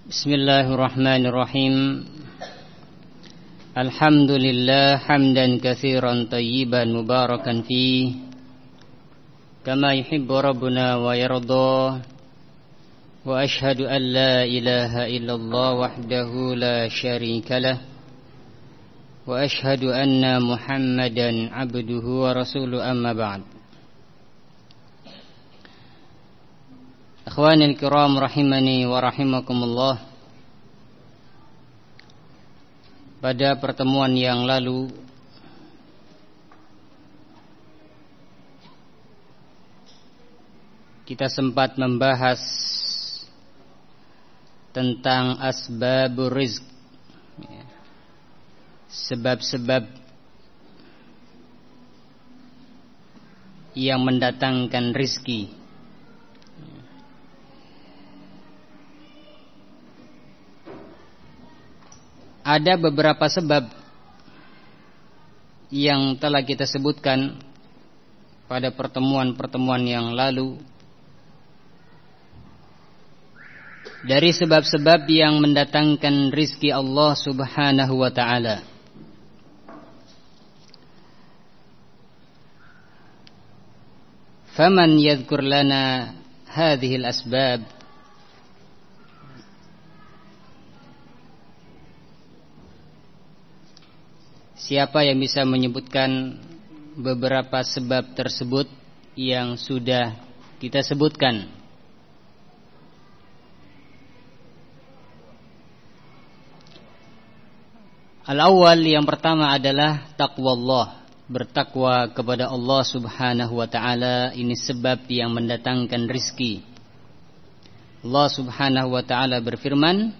Bismillahirrahmanirrahim. Alhamdulillah hamdan katsiran tayyiban mubarakan fi kama yuhibbu rabbuna wa yarda. Wa ashhadu an la ilaha illallah wahdahu la syarika lah. Wa ashhadu anna Muhammadan abduhu wa rasuluhu, amma ba'd. Akhwanil kiram rahimani wa rahimakumullah. Pada pertemuan yang lalu kita sempat membahas tentang asbabur rizq, sebab-sebab yang mendatangkan rizki. Ada beberapa sebab yang telah kita sebutkan pada pertemuan-pertemuan yang lalu, dari sebab-sebab yang mendatangkan rizki Allah subhanahu wa ta'ala. Faman yadhkur lana hadhil asbab, siapa yang bisa menyebutkan beberapa sebab tersebut yang sudah kita sebutkan? Al-awwal, yang pertama adalah taqwallah, bertakwa kepada Allah subhanahu wa ta'ala. Ini sebab yang mendatangkan rizki. Allah subhanahu wa ta'ala berfirman,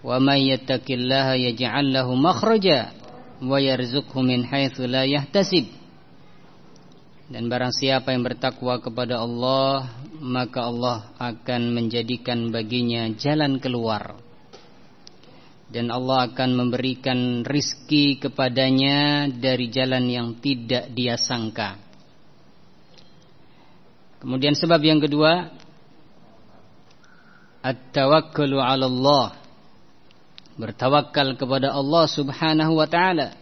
wa may yattaqillaha yaj'al lahu makhraja wa yarzuqhu min haitsu la yahtasib. Dan barang siapa yang bertakwa kepada Allah, maka Allah akan menjadikan baginya jalan keluar, dan Allah akan memberikan rizki kepadanya dari jalan yang tidak dia sangka. Kemudian sebab yang kedua, at-tawakkulu 'ala Allah, bertawakal kepada Allah subhanahu wa ta'ala.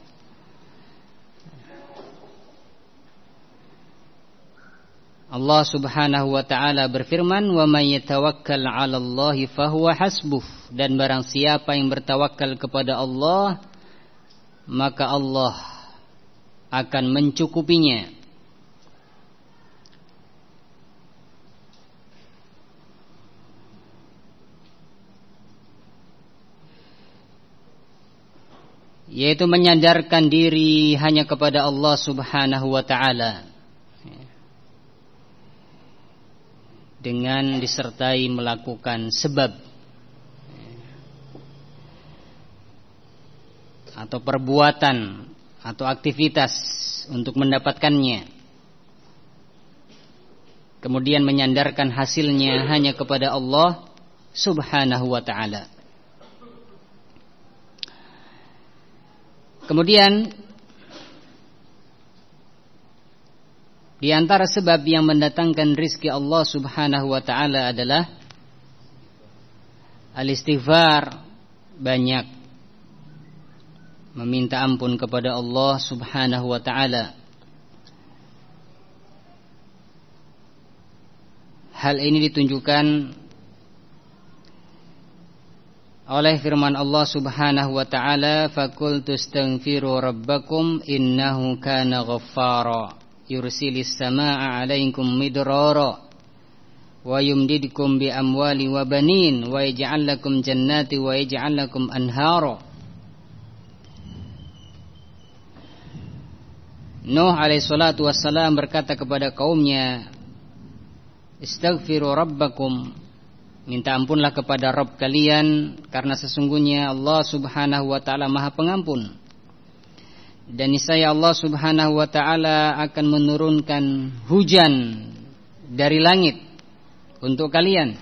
Allah subhanahu wa ta'ala berfirman, wa may yatawakkal 'ala Allahi fahuwa hasbuh. Dan barang siapa yang bertawakal kepada Allah, maka Allah akan mencukupinya. Yaitu menyandarkan diri hanya kepada Allah subhanahu wa ta'ala, dengan disertai melakukan sebab atau perbuatan atau aktivitas untuk mendapatkannya, kemudian menyandarkan hasilnya hanya kepada Allah subhanahu wa ta'ala. Kemudian di antara sebab yang mendatangkan rizki Allah subhanahu wa ta'ala adalah al-istighfar, banyak meminta ampun kepada Allah subhanahu wa ta'ala. Hal ini ditunjukkan oleh firman Allah subhanahu wa ta'ala, faqultu astaghfiru rabbakum innahu kana ghaffara yursilis samaa'a 'alaikum midrara wa yumdidkum bi amwali wa banin wa yaj'al lakum jannati wa yaj'al lakum anhara. Nuh alaihi salatu wassalam berkata kepada kaumnya, istaghfiru rabbakum, minta ampunlah kepada Rabb kalian, karena sesungguhnya Allah subhanahu wa ta'ala maha pengampun. Dan niscaya Allah subhanahu wa ta'ala akan menurunkan hujan dari langit untuk kalian.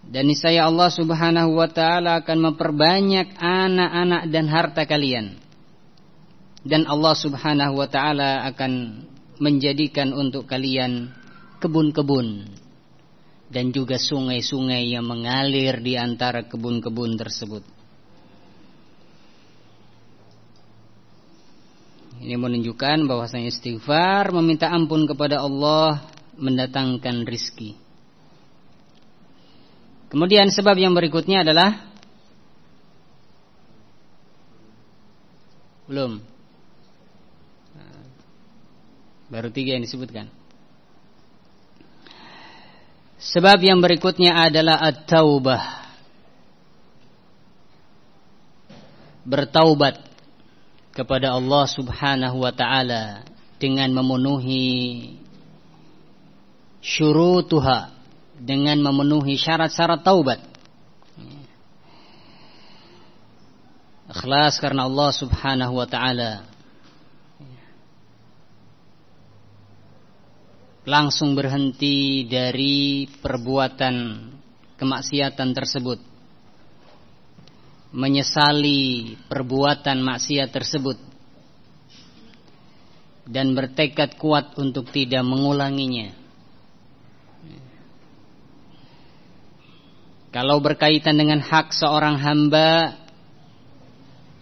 Dan niscaya Allah subhanahu wa ta'ala akan memperbanyak anak-anak dan harta kalian. Dan Allah subhanahu wa ta'ala akan menjadikan untuk kalian kebun-kebun dan juga sungai-sungai yang mengalir di antara kebun-kebun tersebut. Ini menunjukkan bahwasanya istighfar, meminta ampun kepada Allah, mendatangkan rizki. Kemudian sebab yang berikutnya adalah belum. Baru 3 yang disebutkan. Sebab yang berikutnya adalah at-taubah. Bertaubat kepada Allah Subhanahu wa ta'ala dengan memenuhi syurutuha, dengan memenuhi syarat-syarat taubat. Ikhlas karena Allah Subhanahu wa ta'ala. Langsung berhenti dari perbuatan kemaksiatan tersebut, menyesali perbuatan maksiat tersebut, dan bertekad kuat untuk tidak mengulanginya. Kalau berkaitan dengan hak seorang hamba,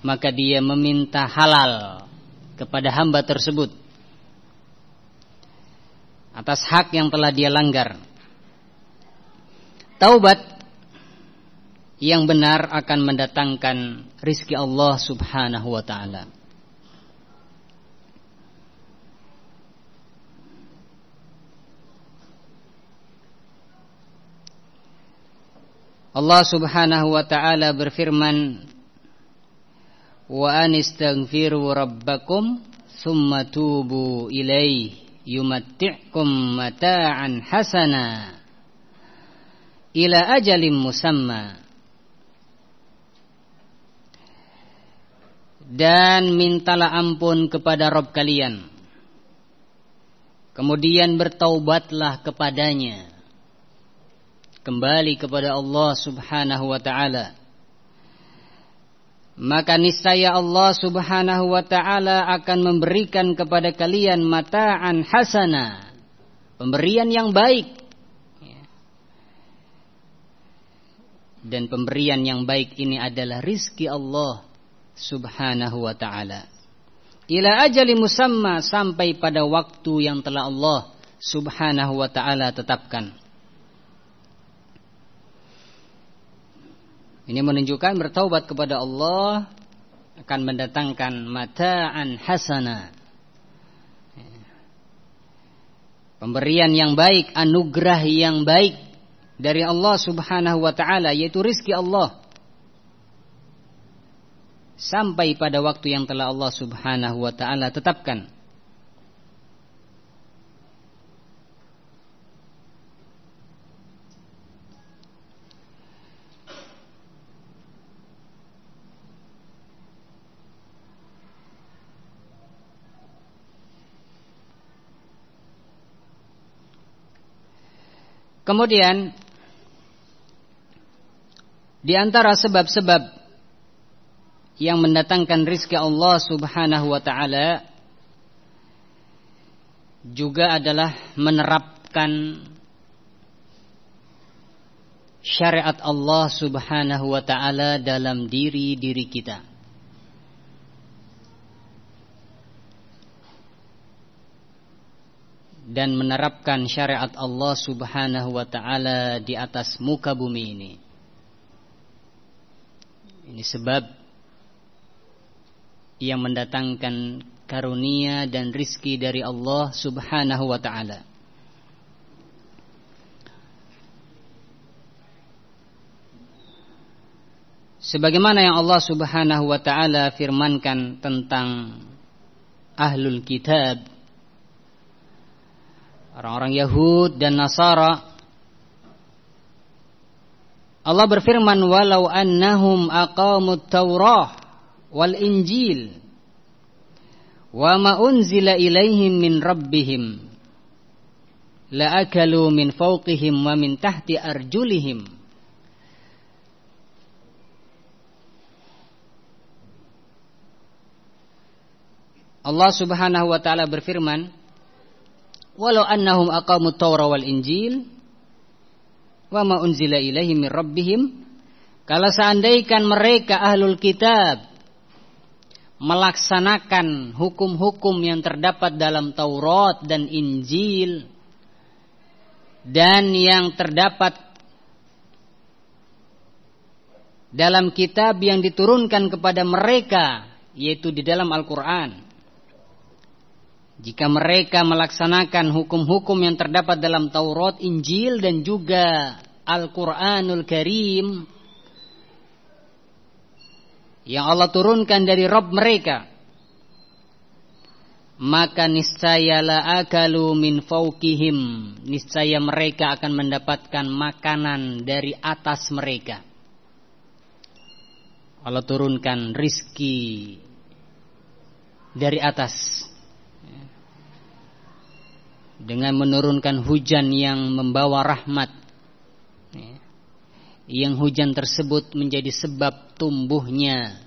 maka dia meminta halal kepada hamba tersebut atas hak yang telah dia langgar. Taubat yang benar akan mendatangkan rizki Allah Subhanahu wa ta'ala. Allah Subhanahu wa ta'ala berfirman, wa anistaghfiru rabbakum thumma tubu ilaihi yumatti'kum mata'an hasana ila ajalim musamma. Dan mintalah ampun kepada Rabb kalian, kemudian bertaubatlah kepadanya, kembali kepada Allah Subhanahu wa ta'ala. Maka niscaya Allah Subhanahu wa ta'ala akan memberikan kepada kalian mata'an hasana, pemberian yang baik. Dan pemberian yang baik ini adalah rizki Allah Subhanahu wa ta'ala. Ila ajali musamma, sampai pada waktu yang telah Allah Subhanahu wa ta'ala tetapkan. Ini menunjukkan bertaubat kepada Allah akan mendatangkan mata'an hasana, pemberian yang baik, anugerah yang baik dari Allah Subhanahu wa ta'ala, yaitu rizki Allah, sampai pada waktu yang telah Allah Subhanahu wa ta'ala tetapkan. Kemudian di antara sebab-sebab yang mendatangkan rizki Allah Subhanahu wa ta'ala juga adalah menerapkan syariat Allah Subhanahu wa ta'ala dalam diri kita. Dan menerapkan syariat Allah Subhanahu wa ta'ala di atas muka bumi ini. Ini sebab yang mendatangkan karunia dan rizki dari Allah Subhanahu wa ta'ala. Sebagaimana yang Allah Subhanahu wa ta'ala firmankan tentang ahlul kitab, orang-orang Yahud dan Nasara. Allah berfirman, walau annahum aqamut Taurah wal Injil wa ma unzila ilaihim min rabbihim la akalu min fawqihim wa min tahti arjulihim. Allah Subhanahu wa ta'ala berfirman, walau annahum aqamut Taurah wal Injil, wa ma unzila ilaihim mir rabbihim. Kalau seandainya mereka ahlul kitab melaksanakan hukum-hukum yang terdapat dalam Taurat dan Injil dan yang terdapat dalam kitab yang diturunkan kepada mereka, yaitu di dalam Al-Quran. Jika mereka melaksanakan hukum-hukum yang terdapat dalam Taurat, Injil dan juga Al-Quranul Karim yang Allah turunkan dari Rabb mereka, maka niscaya la akalu min fawqihim, niscaya mereka akan mendapatkan makanan dari atas mereka. Allah turunkan rizki dari atas dengan menurunkan hujan yang membawa rahmat, yang hujan tersebut menjadi sebab tumbuhnya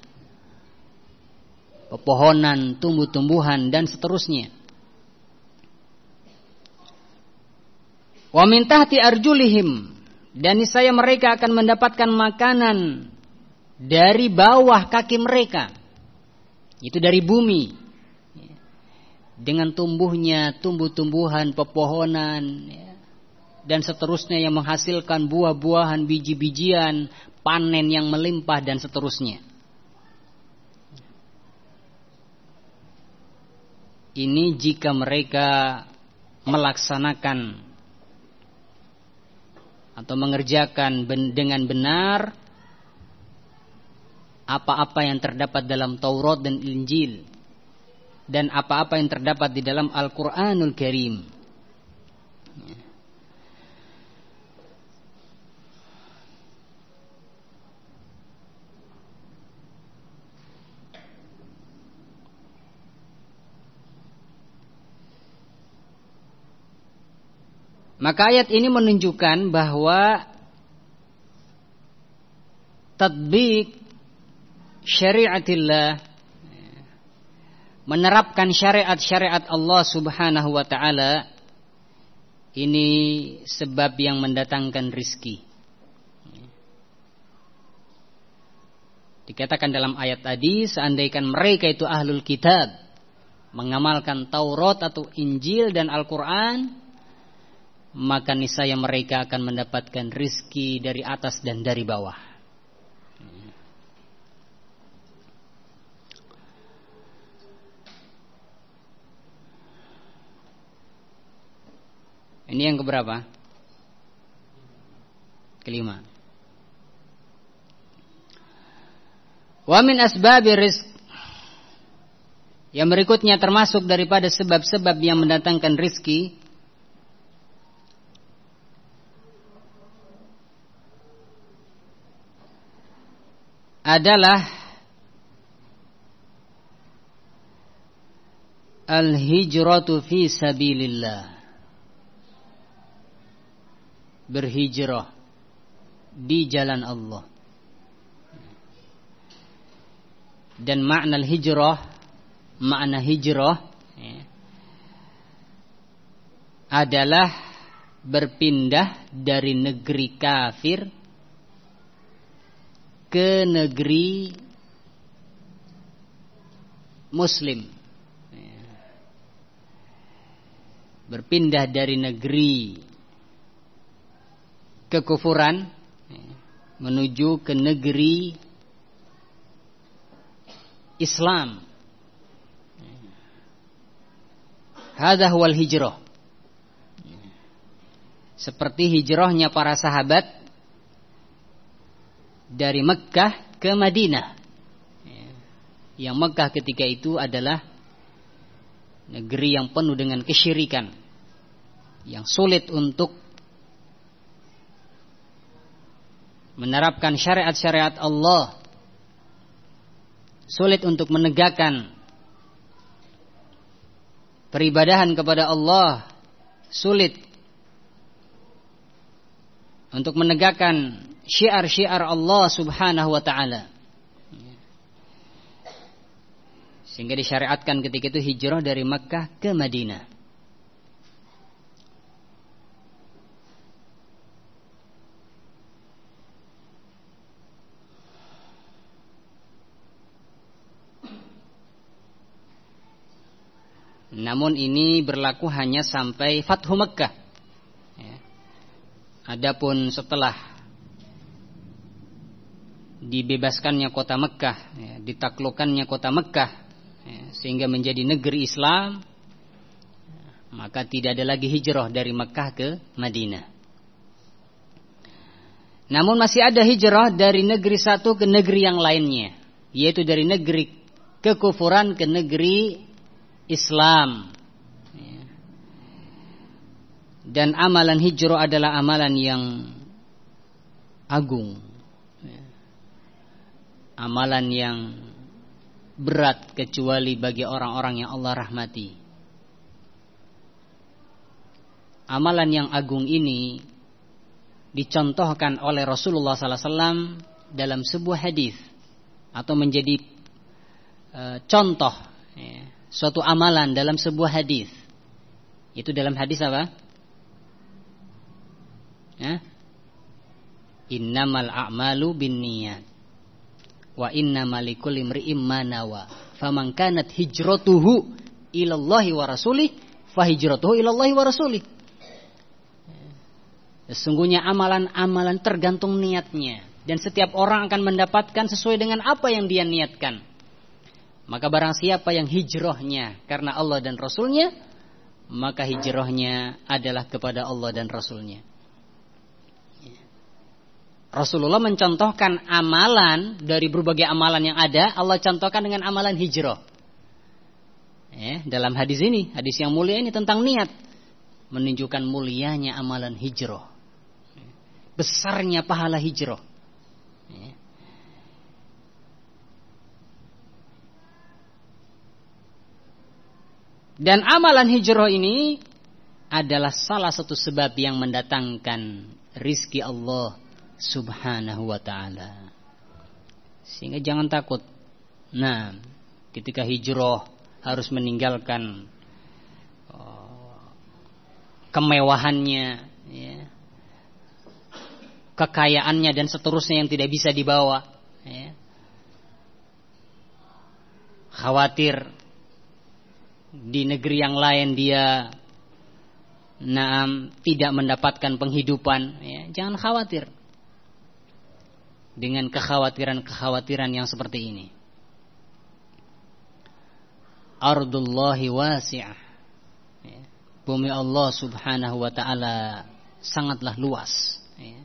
pepohonan, tumbuh-tumbuhan dan seterusnya. Wa min tahti arjulihim, dan niscaya mereka akan mendapatkan makanan dari bawah kaki mereka, itu dari bumi, dengan tumbuhnya tumbuh-tumbuhan, pepohonan, dan seterusnya yang menghasilkan buah-buahan, biji-bijian, panen yang melimpah dan seterusnya. Ini jika mereka melaksanakan atau mengerjakan dengan benar apa-apa yang terdapat dalam Taurat dan Injil dan apa-apa yang terdapat di dalam Al-Quranul Karim. Maka ayat ini menunjukkan bahwa tatbik syariatillah, menerapkan syariat-syariat Allah Subhanahu wa ta'ala, ini sebab yang mendatangkan rizki. Dikatakan dalam ayat tadi, seandainya mereka itu ahlul kitab, mengamalkan Taurat atau Injil dan Al-Quran, maka niscaya mereka akan mendapatkan rizki dari atas dan dari bawah. Ini yang keberapa? Kelima. Wa min asbabi rizq, yang berikutnya termasuk daripada sebab-sebab yang mendatangkan rizki adalah al-hijratu fi sabilillah, berhijrah di jalan Allah. Dan makna hijrah adalah berpindah dari negeri kafir ke negeri muslim, berpindah dari negeri kekufuran menuju ke negeri Islam. Hadza huwal hijrah, seperti hijrahnya para sahabat dari Mekkah ke Madinah. Yang Mekkah ketika itu adalah negeri yang penuh dengan kesyirikan, yang sulit untuk menerapkan syariat-syariat Allah, sulit untuk menegakkan peribadahan kepada Allah, sulit untuk menegakkan syiar-syiar Allah Subhanahu wa ta'ala. Sehingga disyariatkan ketika itu hijrah dari Makkah ke Madinah. Namun ini berlaku hanya sampai Fathu Mekkah. Ya. Adapun setelah dibebaskannya kota Mekkah, ya, ditaklukkannya kota Mekkah, ya, sehingga menjadi negeri Islam, maka tidak ada lagi hijrah dari Mekkah ke Madinah. Namun masih ada hijrah dari negeri satu ke negeri yang lainnya, yaitu dari negeri kekufuran ke negeri Islam. Dan amalan hijrah adalah amalan yang agung, amalan yang berat kecuali bagi orang-orang yang Allah rahmati. Amalan yang agung ini dicontohkan oleh Rasulullah SAW dalam sebuah hadis, atau menjadi contoh, ya, suatu amalan dalam sebuah hadis. Itu dalam hadis apa? Ya? Innamal a'malu binniyat wa innamal likulli imri'in ma nawa. Faman kanat hijratuhu ilallahi wa rasulih fa hijratuhu ilallahi wa rasulih. Sesungguhnya amalan-amalan tergantung niatnya, dan setiap orang akan mendapatkan sesuai dengan apa yang dia niatkan. Maka barang siapa yang hijrahnya karena Allah dan Rasulnya, maka hijrahnya adalah kepada Allah dan Rasulnya. Rasulullah mencontohkan amalan dari berbagai amalan yang ada, Allah contohkan dengan amalan hijrah. Ya, dalam hadis ini, hadis yang mulia ini tentang niat, menunjukkan mulianya amalan hijrah, besarnya pahala hijrah. Ya. Dan amalan hijrah ini adalah salah satu sebab yang mendatangkan rizki Allah Subhanahu wa ta'ala. Sehingga jangan takut. Nah, ketika hijrah harus meninggalkan kemewahannya, ya, kekayaannya dan seterusnya yang tidak bisa dibawa, ya. Khawatir di negeri yang lain dia tidak mendapatkan penghidupan, ya. Jangan khawatir dengan kekhawatiran-kekhawatiran yang seperti ini. Ardullahi wasi'ah, ya. Bumi Allah Subhanahu wa ta'ala sangatlah luas, ya.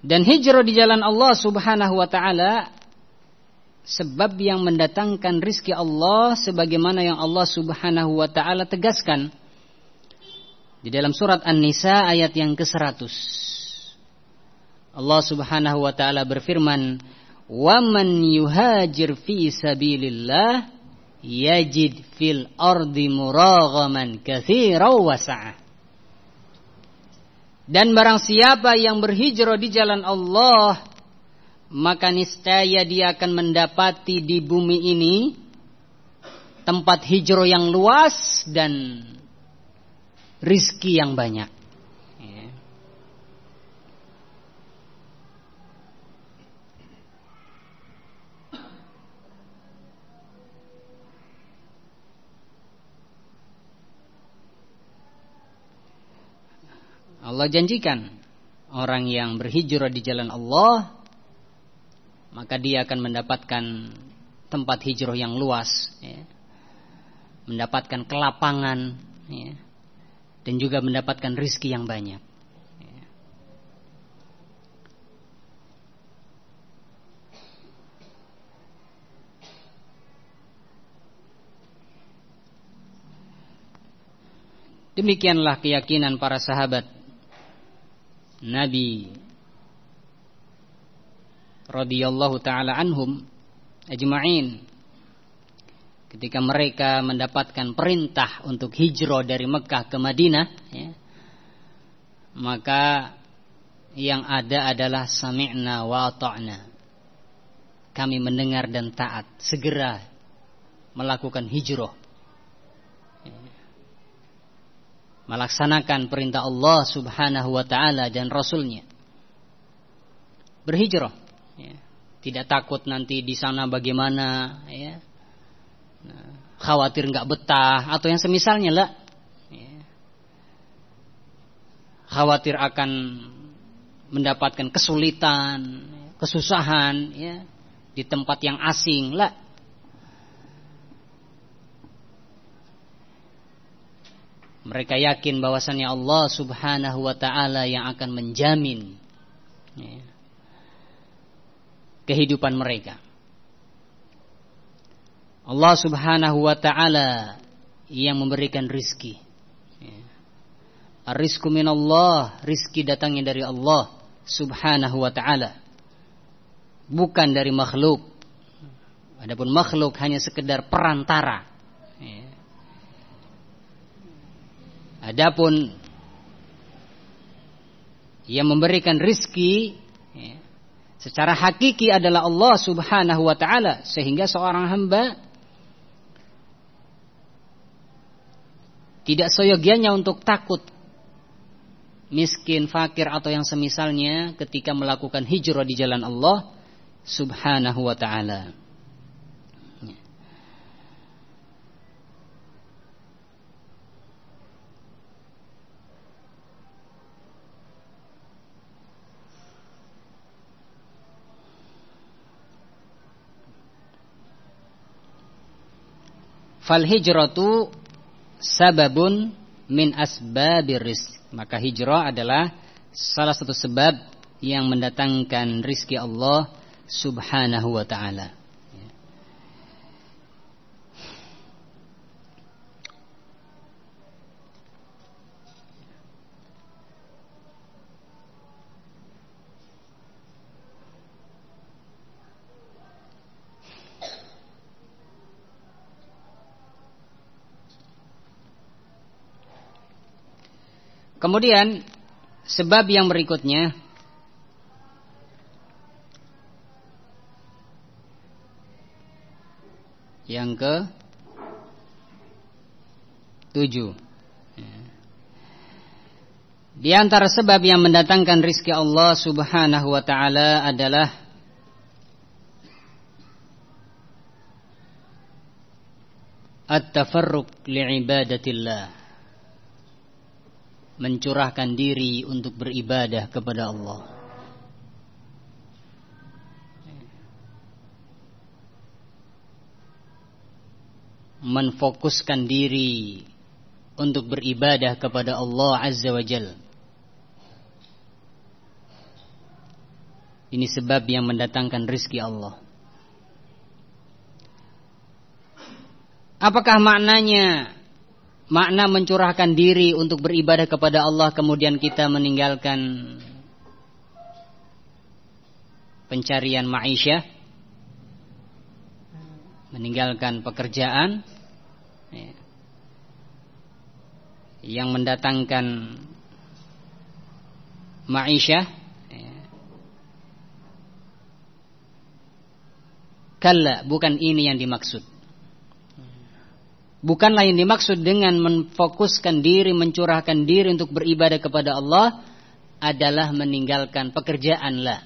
Dan hijrah di jalan Allah Subhanahu wa ta'ala sebab yang mendatangkan rizki Allah, sebagaimana yang Allah Subhanahu wa ta'ala tegaskan di dalam surat An-Nisa ayat yang ke-100. Allah Subhanahu wa ta'ala berfirman, "Wa man yuhajir fi sabilillah yajid fil ardi muraghaman katsiran wa sa'ah." Dan barang siapa yang berhijrah di jalan Allah, maka niscaya dia akan mendapati di bumi ini tempat hijrah yang luas dan rizki yang banyak. Ya. Allah janjikan orang yang berhijrah di jalan Allah, maka dia akan mendapatkan tempat hijrah yang luas, ya. Mendapatkan kelapangan, ya. Dan juga mendapatkan rizki yang banyak, ya. Demikianlah keyakinan para sahabat Nabi radhiyallahu ta'ala anhum ajma'in ketika mereka mendapatkan perintah untuk hijrah dari Mekah ke Madinah, ya, maka yang ada adalah sami'na wa ata'na. Kami mendengar dan taat, segera melakukan hijrah, ya, melaksanakan perintah Allah Subhanahu wa ta'ala dan Rasulnya, berhijrah, ya. tidak takut nanti di sana bagaimana, ya. Khawatir nggak betah atau yang semisalnya lah, ya. Khawatir akan mendapatkan kesulitan, kesusahan, ya, di tempat yang asing lah. Mereka yakin bahwasannya Allah Subhanahu wa ta'ala yang akan menjamin, ya, kehidupan mereka. Allah Subhanahu wa ta'ala yang memberikan rizki, ya. Ar-rizku minallah, rizki datangnya dari Allah Subhanahu wa ta'ala, bukan dari makhluk. Adapun makhluk hanya sekedar perantara, ya. Adapun yang memberikan rizki, ya, secara hakiki adalah Allah Subhanahu wa ta'ala, sehingga seorang hamba tidak seyogianya untuk takut miskin, fakir atau yang semisalnya ketika melakukan hijrah di jalan Allah Subhanahu wa ta'ala. Fal hijratu sababun min asbabir rizq. Maka hijrah adalah salah satu sebab yang mendatangkan rizki Allah Subhanahu wa ta'ala. Kemudian sebab yang berikutnya, yang ke-7, di antara sebab yang mendatangkan rizki Allah Subhanahu wa ta'ala adalah at-tafarruq li'ibadatillah, mencurahkan diri untuk beribadah kepada Allah. Menfokuskan diri untuk beribadah kepada Allah Azza wa Jalla. Ini sebab yang mendatangkan rizki Allah. Apakah maknanya? Makna mencurahkan diri untuk beribadah kepada Allah kemudian kita meninggalkan pencarian ma'isyah, meninggalkan pekerjaan, ya, yang mendatangkan ma'isyah, ya. Kalla, bukan ini yang dimaksud. Bukanlah yang dimaksud dengan memfokuskan diri, mencurahkan diri untuk beribadah kepada Allah adalah meninggalkan pekerjaan lah.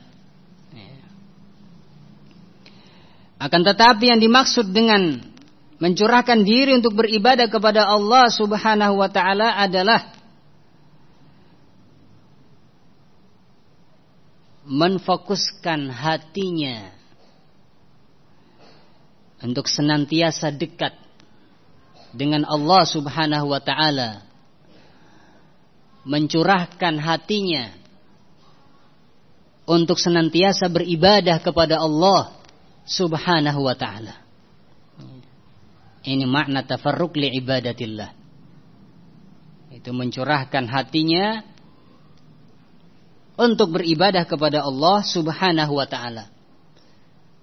Akan tetapi yang dimaksud dengan mencurahkan diri untuk beribadah kepada Allah Subhanahu wa ta'ala adalah menfokuskan hatinya untuk senantiasa dekat dengan Allah Subhanahu wa ta'ala, mencurahkan hatinya untuk senantiasa beribadah kepada Allah Subhanahu wa ta'ala. Ini makna tafarruq li ibadatillah. Itu mencurahkan hatinya untuk beribadah kepada Allah Subhanahu wa ta'ala.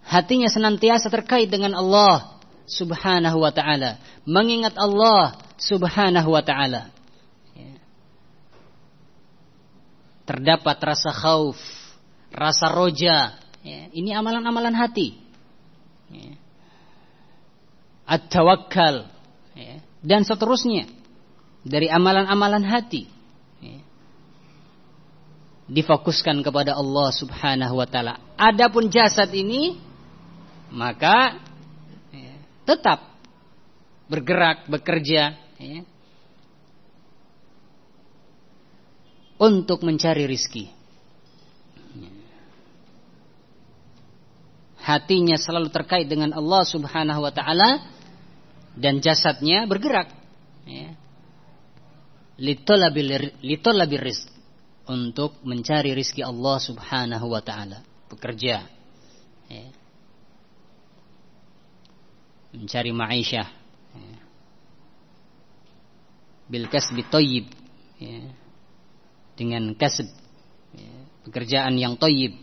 Hatinya senantiasa terkait dengan Allah Subhanahu wa ta'ala, mengingat Allah Subhanahu wa ta'ala. Terdapat rasa khauf, rasa roja, ini amalan-amalan hati. At-tawakkal, dan seterusnya dari amalan-amalan hati. difokuskan kepada Allah Subhanahu wa taala. Adapun jasad ini maka tetap bergerak, bekerja untuk mencari rizki. Hatinya selalu terkait dengan Allah Subhanahu wa taala dan jasadnya bergerak litolabil rizq, untuk mencari rizki Allah Subhanahu wa taala, bekerja mencari ma'isyah bil kasbi thayyib, dengan kasb, pekerjaan yang thayyib.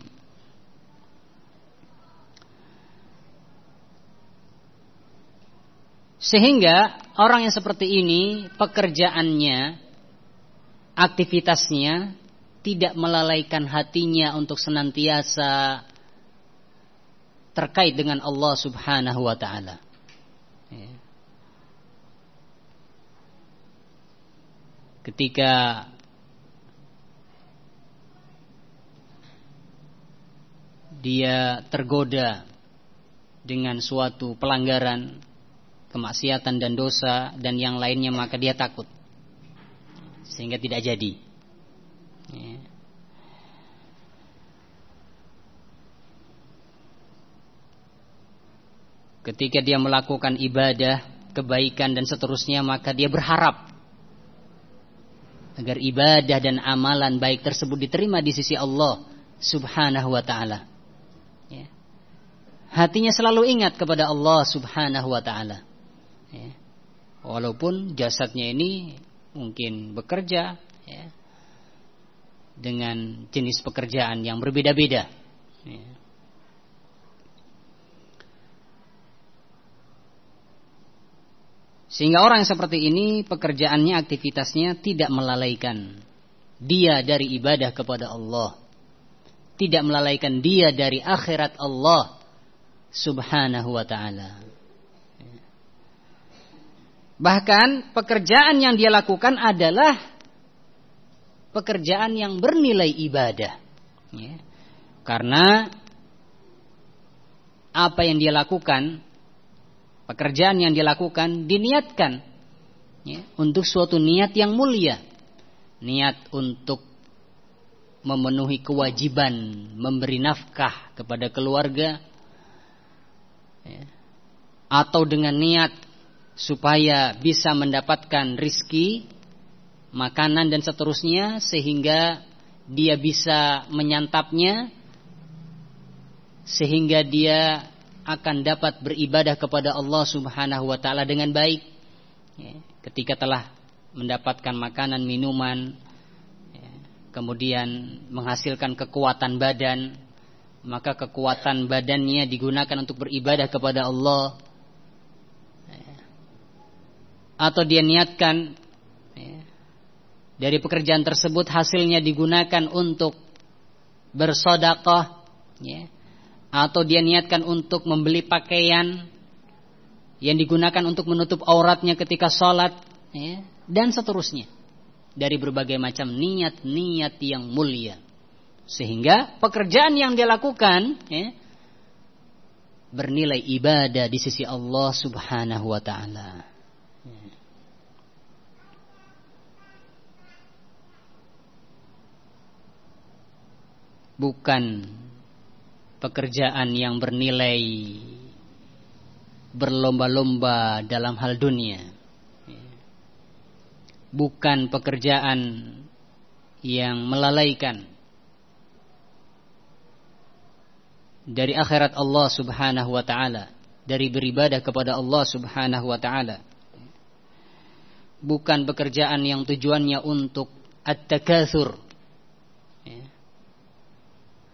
Sehingga orang yang seperti ini pekerjaannya, aktivitasnya tidak melalaikan hatinya untuk senantiasa terkait dengan Allah Subhanahu wa taala. Ketika dia tergoda dengan suatu pelanggaran, kemaksiatan dan dosa dan yang lainnya, maka dia takut sehingga tidak jadi. Ketika dia melakukan ibadah, kebaikan dan seterusnya, maka dia berharap agar ibadah dan amalan baik tersebut diterima di sisi Allah Subhanahu wa taala. Hatinya selalu ingat kepada Allah Subhanahu wa taala. Walaupun jasadnya ini mungkin bekerja dengan jenis pekerjaan yang berbeda-beda. Sehingga orang seperti ini pekerjaannya, aktivitasnya tidak melalaikan dia dari ibadah kepada Allah, tidak melalaikan dia dari akhirat Allah Subhanahu wa ta'ala. Bahkan pekerjaan yang dia lakukan adalah pekerjaan yang bernilai ibadah, karena apa yang dia lakukan, pekerjaan yang dia lakukan diniatkan untuk suatu niat yang mulia, niat untuk memenuhi kewajiban memberi nafkah kepada keluarga, atau dengan niat supaya bisa mendapatkan rizki, makanan dan seterusnya, sehingga dia bisa menyantapnya, sehingga dia akan dapat beribadah kepada Allah Subhanahu wa ta'ala dengan baik. Ketika telah mendapatkan makanan, minuman, kemudian menghasilkan kekuatan badan, maka kekuatan badannya digunakan untuk beribadah kepada Allah. Atau dia niatkan dari pekerjaan tersebut hasilnya digunakan untuk bersedekah, atau dia niatkan untuk membeli pakaian yang digunakan untuk menutup auratnya ketika sholat, dan seterusnya, dari berbagai macam niat-niat yang mulia, sehingga pekerjaan yang dia lakukan bernilai ibadah di sisi Allah Subhanahu wa ta'ala. Bukan pekerjaan yang bernilai berlomba-lomba dalam hal dunia, bukan pekerjaan yang melalaikan dari akhirat Allah Subhanahu wa ta'ala, dari beribadah kepada Allah Subhanahu wa ta'ala, bukan pekerjaan yang tujuannya untuk at-takatsur,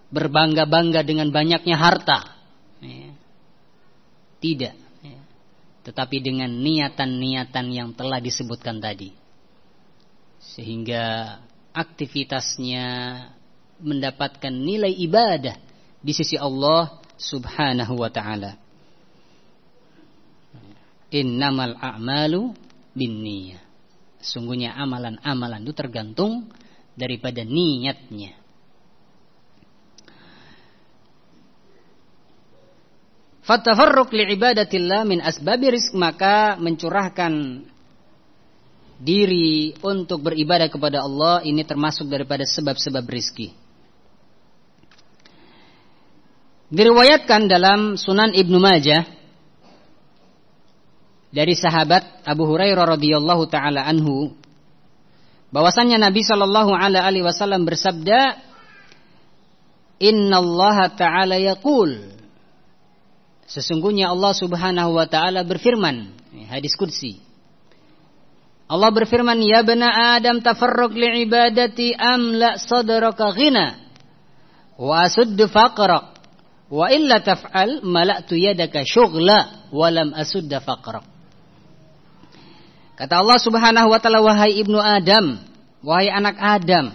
berbangga-bangga dengan banyaknya harta, tidak, tetapi dengan niatan-niatan yang telah disebutkan tadi, sehingga aktivitasnya mendapatkan nilai ibadah di sisi Allah Subhanahu wa ta'ala. Innamal a'malu binniyah. Sungguhnya amalan-amalan itu tergantung daripada niatnya. Fatafarruq li'ibadatillah min asbabi rizq, maka mencurahkan diri untuk beribadah kepada Allah ini termasuk daripada sebab-sebab rizki. Diriwayatkan dalam Sunan Ibnu Majah dari sahabat Abu Hurairah radhiyallahu taala anhu bahwasannya Nabi sallallahu alaihi wasallam bersabda, "Innallaha ta'ala yaqul," sesungguhnya Allah Subhanahu wa taala berfirman, hadis qudsi. Allah berfirman, "Ya bani Adam tafarraq li'ibadati amla sadraka ghina wa asud faqrak wa illa taf'al mala'tu yadaka syughla wa lam asud faqrak." Kata Allah Subhanahu wa taala, "Wahai ibnu Adam, wahai anak Adam,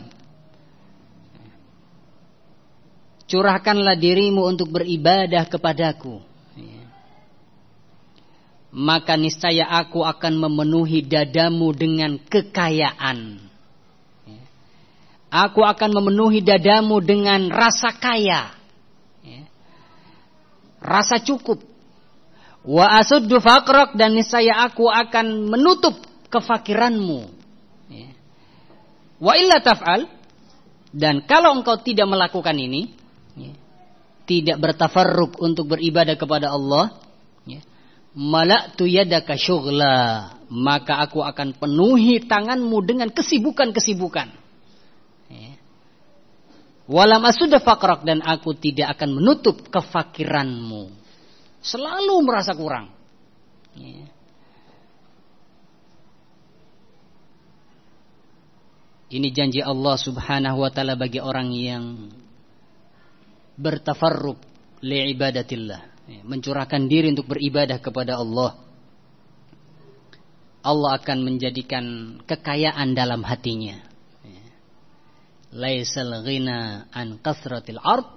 curahkanlah dirimu untuk beribadah kepadaku. Maka niscaya aku akan memenuhi dadamu dengan kekayaan. Aku akan memenuhi dadamu dengan rasa kaya, rasa cukup. Wa asuddu faqrak, dan niscaya aku akan menutup kefakiranmu. Wa illa taf'al, dan kalau engkau tidak melakukan ini, tidak bertafarruq untuk beribadah kepada Allah, mala'tu yadaka syughla, maka aku akan penuhi tanganmu dengan kesibukan-kesibukan. Walam asudda faqrak, dan aku tidak akan menutup kefakiranmu. Selalu merasa kurang. Ini janji Allah Subhanahu wa taala bagi orang yang bertafarruq li'ibadatillah, mencurahkan diri untuk beribadah kepada Allah. Allah akan menjadikan kekayaan dalam hatinya. Laisal ghina an kasratil ard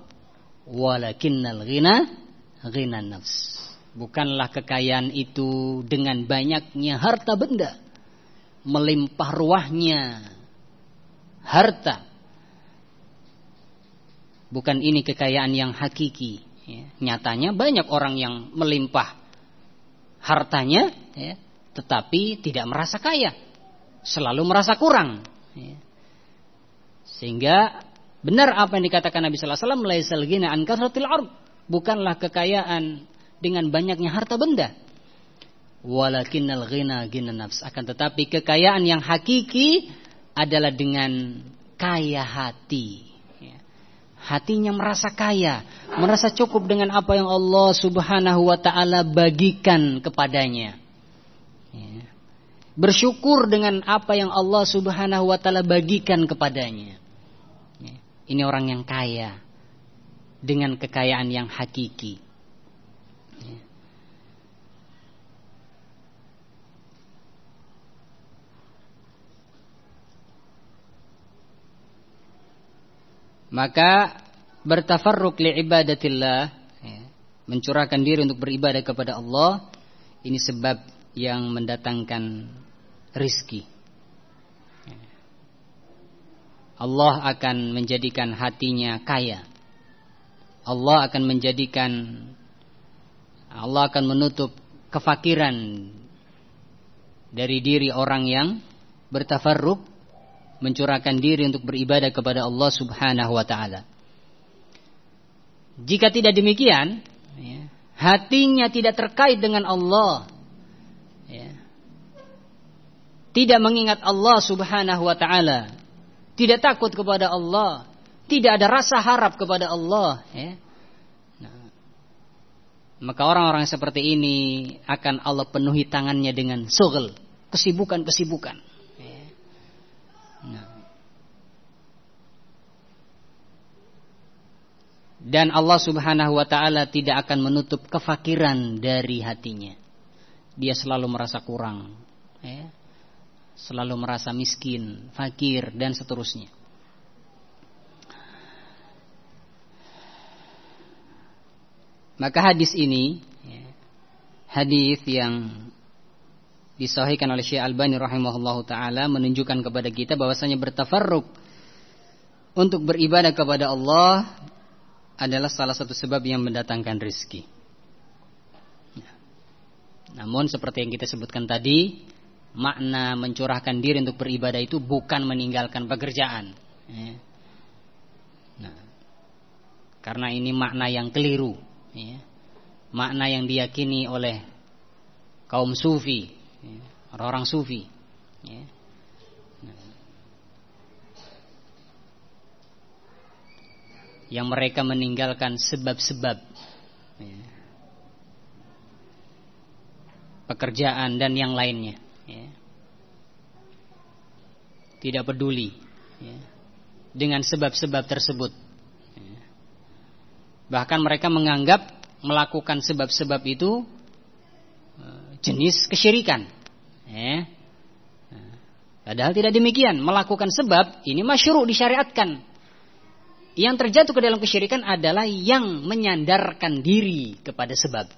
walakinnal ghina ghina nafs. Bukanlah kekayaan itu dengan banyaknya harta benda, melimpah ruahnya harta. Bukan ini kekayaan yang hakiki. Nyatanya banyak orang yang melimpah hartanya, tetapi tidak merasa kaya, selalu merasa kurang. Sehingga benar apa yang dikatakan Nabi sallallahu alaihi wasallam, laisal ghina an kasratil ard, bukanlah kekayaan dengan banyaknya harta benda, walakinnal ghina ghina nafs, akan tetapi kekayaan yang hakiki adalah dengan kaya hati. Hatinya merasa kaya, merasa cukup dengan apa yang Allah Subhanahu wa taala bagikan kepadanya. Bersyukur dengan apa yang Allah Subhanahu wa taala bagikan kepadanya. Ini orang yang kaya dengan kekayaan yang hakiki. Maka bertafarruq li'ibadatillah, mencurahkan diri untuk beribadah kepada Allah, ini sebab yang mendatangkan rizki. Allah akan menjadikan hatinya kaya. Allah akan menutup kefakiran dari diri orang yang bertafarruq, mencurahkan diri untuk beribadah kepada Allah Subhanahu wa taala. Jika tidak demikian, hatinya tidak terkait dengan Allah, tidak mengingat Allah Subhanahu wa taala, tidak takut kepada Allah, tidak ada rasa harap kepada Allah, maka orang-orang seperti ini akan Allah penuhi tangannya dengan syughul, kesibukan-kesibukan. Dan Allah Subhanahu wa taala tidak akan menutup kefakiran dari hatinya. Dia selalu merasa kurang, selalu merasa miskin, fakir, dan seterusnya. Maka hadis ini, hadis yang disahihkan oleh Syekh Albani rahimahullahu taala, menunjukkan kepada kita bahwasanya bertafarruq untuk beribadah kepada Allah adalah salah satu sebab yang mendatangkan rezeki. Namun seperti yang kita sebutkan tadi, makna mencurahkan diri untuk beribadah itu bukan meninggalkan pekerjaan. Nah, karena ini makna yang keliru, makna yang diyakini oleh kaum sufi, orang-orang sufi. Yang mereka meninggalkan sebab-sebab pekerjaan dan yang lainnya, tidak peduli dengan sebab-sebab tersebut. Bahkan mereka menganggap melakukan sebab-sebab itu jenis kesyirikan. Padahal tidak demikian. Melakukan sebab ini masyru', disyariatkan. Yang terjatuh ke dalam kesyirikan adalah yang menyandarkan diri kepada sebab.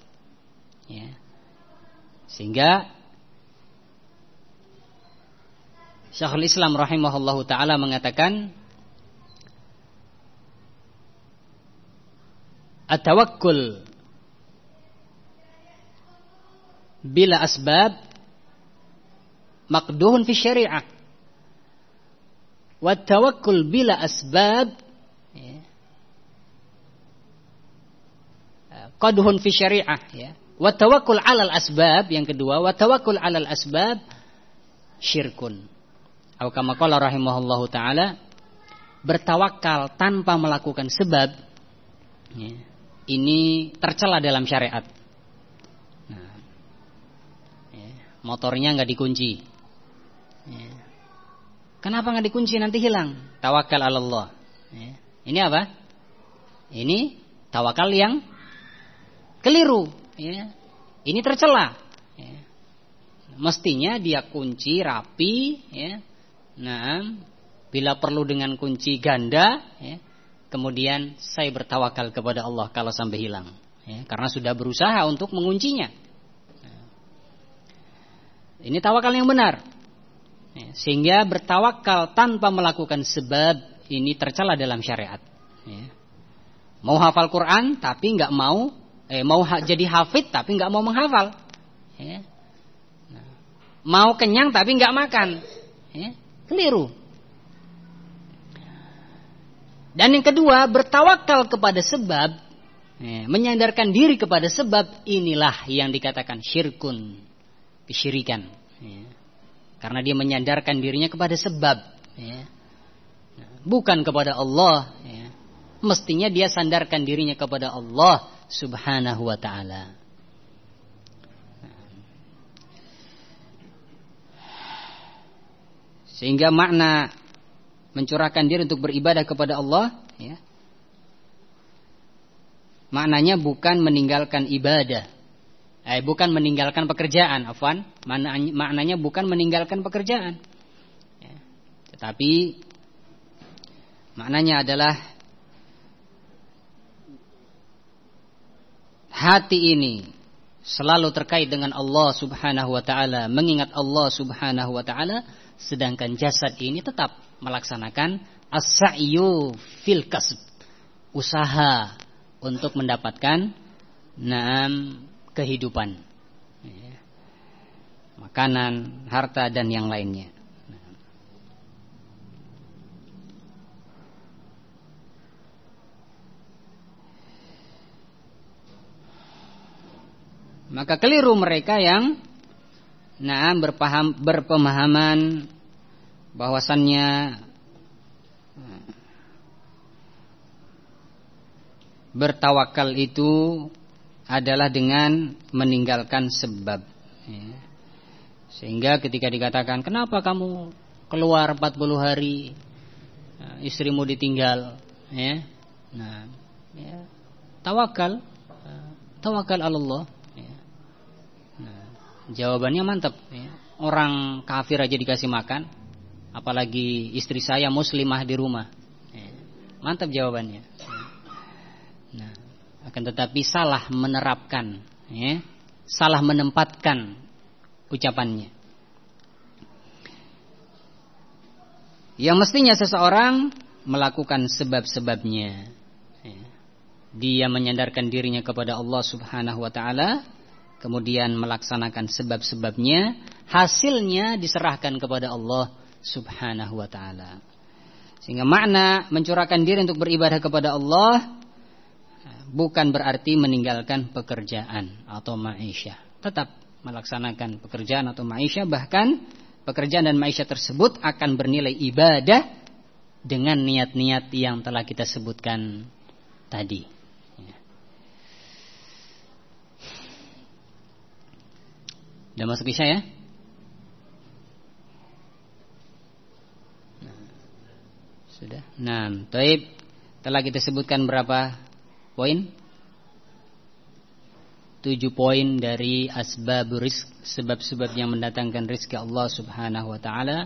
Sehingga Syekhul Islam rahimahullahu ta'ala mengatakan, at-tawakkul bila asbab maqduhun fi syari'ah, wa tawakkul bila asbab qadhun fi syari'ah, wa tawakkul 'alal asbab, yang kedua wa tawakkul 'alal asbab syirkun. Atau kama qala rahimahullahu taala, bertawakal tanpa melakukan sebab ini tercela dalam syariat. Motornya nggak dikunci. Kenapa nggak dikunci? Nanti hilang. Tawakal 'alallah. Ini apa? Ini tawakal yang keliru. Ini tercela. Mestinya dia kunci rapi. Nah, bila perlu dengan kunci ganda. Kemudian saya bertawakal kepada Allah kalau sampai hilang. Karena sudah berusaha untuk menguncinya. Ini tawakal yang benar. Sehingga bertawakal tanpa melakukan sebab ini tercela dalam syariat. Mau hafal Quran tapi nggak mau, jadi hafid tapi nggak mau menghafal. Mau kenyang tapi nggak makan. Keliru. Dan yang kedua, bertawakal kepada sebab, menyandarkan diri kepada sebab, inilah yang dikatakan syirkun, kesyirikan. Karena dia menyandarkan dirinya kepada sebab, bukan kepada Allah. Mestinya dia sandarkan dirinya kepada Allah subhanahu wa ta'ala. Sehingga makna mencurahkan diri untuk beribadah kepada Allah, maknanya bukan meninggalkan ibadah, bukan meninggalkan pekerjaan. Afwan, maknanya bukan meninggalkan pekerjaan, tetapi maknanya adalah hati ini selalu terkait dengan Allah subhanahu wa ta'ala, mengingat Allah subhanahu wa ta'ala, sedangkan jasad ini tetap melaksanakan as-sa'yu fil kasb, usaha untuk mendapatkan kehidupan, makanan, harta dan yang lainnya. Maka keliru mereka yang berpemahaman bahwasannya bertawakal itu adalah dengan meninggalkan sebab. Sehingga ketika dikatakan, kenapa kamu keluar 40 hari, istrimu ditinggal, tawakal Allah. Jawabannya mantap. Orang kafir aja dikasih makan, apalagi istri saya muslimah di rumah. Mantap jawabannya. Akan tetapi salah menerapkan, salah menempatkan ucapannya. Yang mestinya seseorang melakukan sebab-sebabnya. Dia menyandarkan dirinya kepada Allah subhanahu wa ta'ala, kemudian melaksanakan sebab-sebabnya, hasilnya diserahkan kepada Allah Subhanahu wa taala. Sehingga makna mencurahkan diri untuk beribadah kepada Allah bukan berarti meninggalkan pekerjaan atau ma'isyah. Tetap melaksanakan pekerjaan atau ma'isyah, bahkan pekerjaan dan ma'isyah tersebut akan bernilai ibadah dengan niat-niat yang telah kita sebutkan tadi. Sudah masuk isya ya? Sudah. Nah, taib. Telah kita sebutkan berapa poin? 7 poin dari asbabur rizq, sebab-sebab yang mendatangkan rezeki Allah Subhanahu wa taala.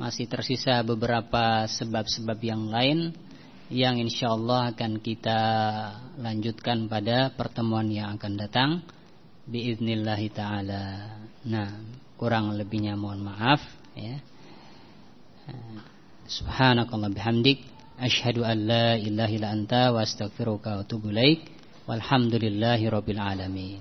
Masih tersisa beberapa sebab-sebab yang lain yang insyaallah akan kita lanjutkan pada pertemuan yang akan datang biiznillah taala. Nah, kurang lebihnya mohon maaf ya. Subhanakallah bihamdik asyhadu an la ilaha illa anta wa astaghfiruka wa atubu ilaik walhamdulillahi rabbil alamin.